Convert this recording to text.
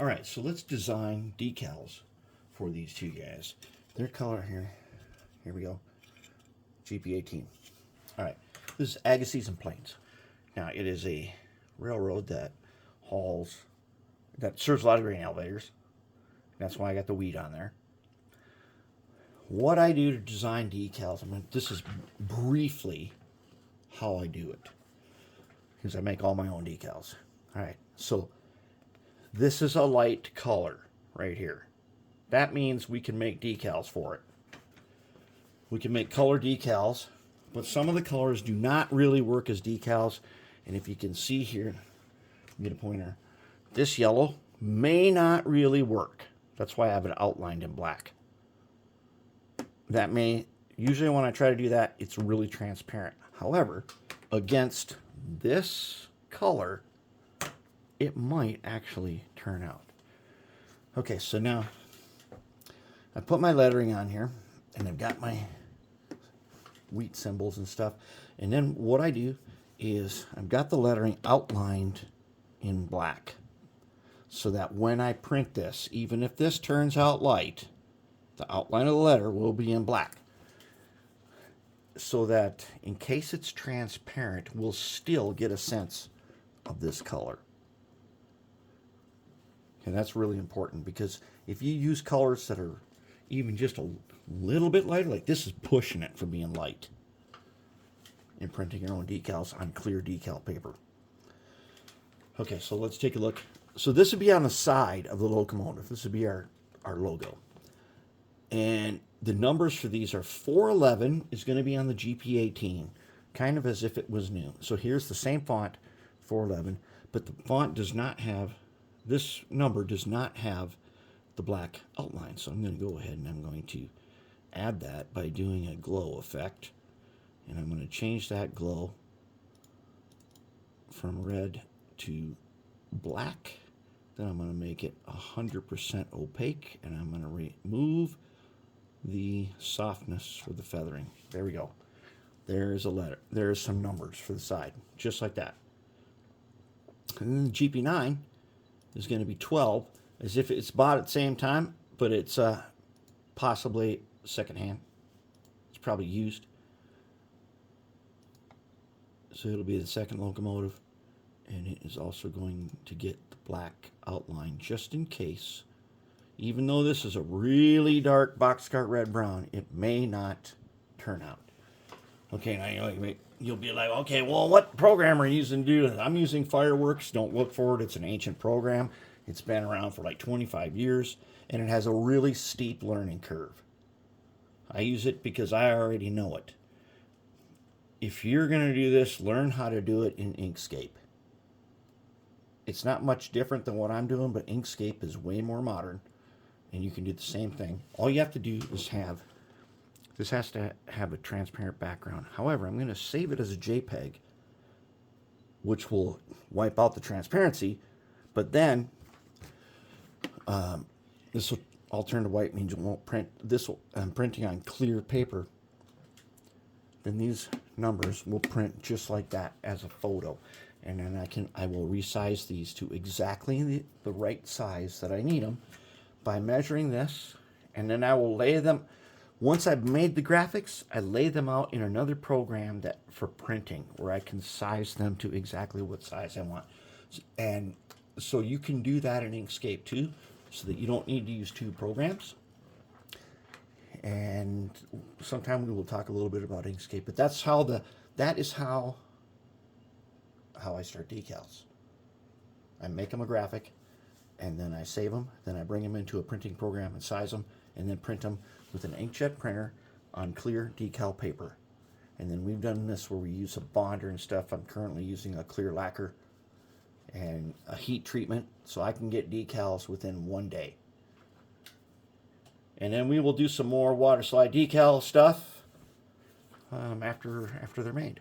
All right, so let's design decals for these two guys. Their color here we go, GP18. All right, this is Agassiz and Plains. Now, it is a railroad that serves a lot of grain elevators. That's why I got the wheat on there. What I do to design decals, this is briefly how I do it, because I make all my own decals. All right, so this is a light color right here. That means we can make decals for it. We can make color decals, but some of the colors do not really work as decals. And if you can see here, get a pointer, this yellow may not really work. That's why I have it outlined in black. Usually when I try to do that, it's really transparent. However, against this color, it might actually turn out. Okay, so now I put my lettering on here, and I've got my wheat symbols and stuff. And then what I do is I've got the lettering outlined in black, so that when I print this, even if this turns out light, the outline of the letter will be in black, so that in case it's transparent, we'll still get a sense of this color. And that's really important, because if you use colors that are even just a little bit lighter, like this is pushing it from being light, in printing your own decals on clear decal paper. Okay, so let's take a look. So this would be on the side of the locomotive. This would be our logo. And the numbers for these are 411 is going to be on the GP18, kind of as if it was new. So here's the same font, 411, but the font does not have, this number does not have the black outline. So I'm going to go ahead and I'm going to add that by doing a glow effect. And I'm going to change that glow from red to black. Then I'm going to make it 100% opaque, and I'm going to remove the softness for the feathering. There we go. There's a letter. There's some numbers for the side, just like that. And then the GP9 is going to be 12, as if it's bought at the same time, but it's possibly secondhand. It's probably used. So it'll be the second locomotive, and it is also going to get the black outline just in case. Even though this is a really dark boxcar red brown, it may not turn out. Okay, now you'll be like, okay, well, what program are you using to do this? I'm using Fireworks. Don't look for it. It's an ancient program. It's been around for like 25 years, and it has a really steep learning curve. I use it because I already know it. If you're going to do this, learn how to do it in Inkscape. It's not much different than what I'm doing, but Inkscape is way more modern, and you can do the same thing. All you have to do is this has to have a transparent background. However, I'm going to save it as a JPEG, which will wipe out the transparency, but then this will all turn to white, means it won't print. I'm printing on clear paper. Then these numbers will print just like that as a photo. And then I will resize these to exactly the right size that I need them by measuring this. And then I will lay them, once I've made the graphics, I lay them out in another program for printing, where I can size them to exactly what size I want. And so you can do that in Inkscape too, so that you don't need to use two programs. And sometime we will talk a little bit about Inkscape, but that is how I start decals. I make them a graphic, and then I save them, then I bring them into a printing program and size them, and then print them with an inkjet printer on clear decal paper. And then we've done this where we use a bonder and stuff. I'm currently using a clear lacquer and a heat treatment, so I can get decals within 1 day. And then we will do some more Waterslide decal stuff after they're made.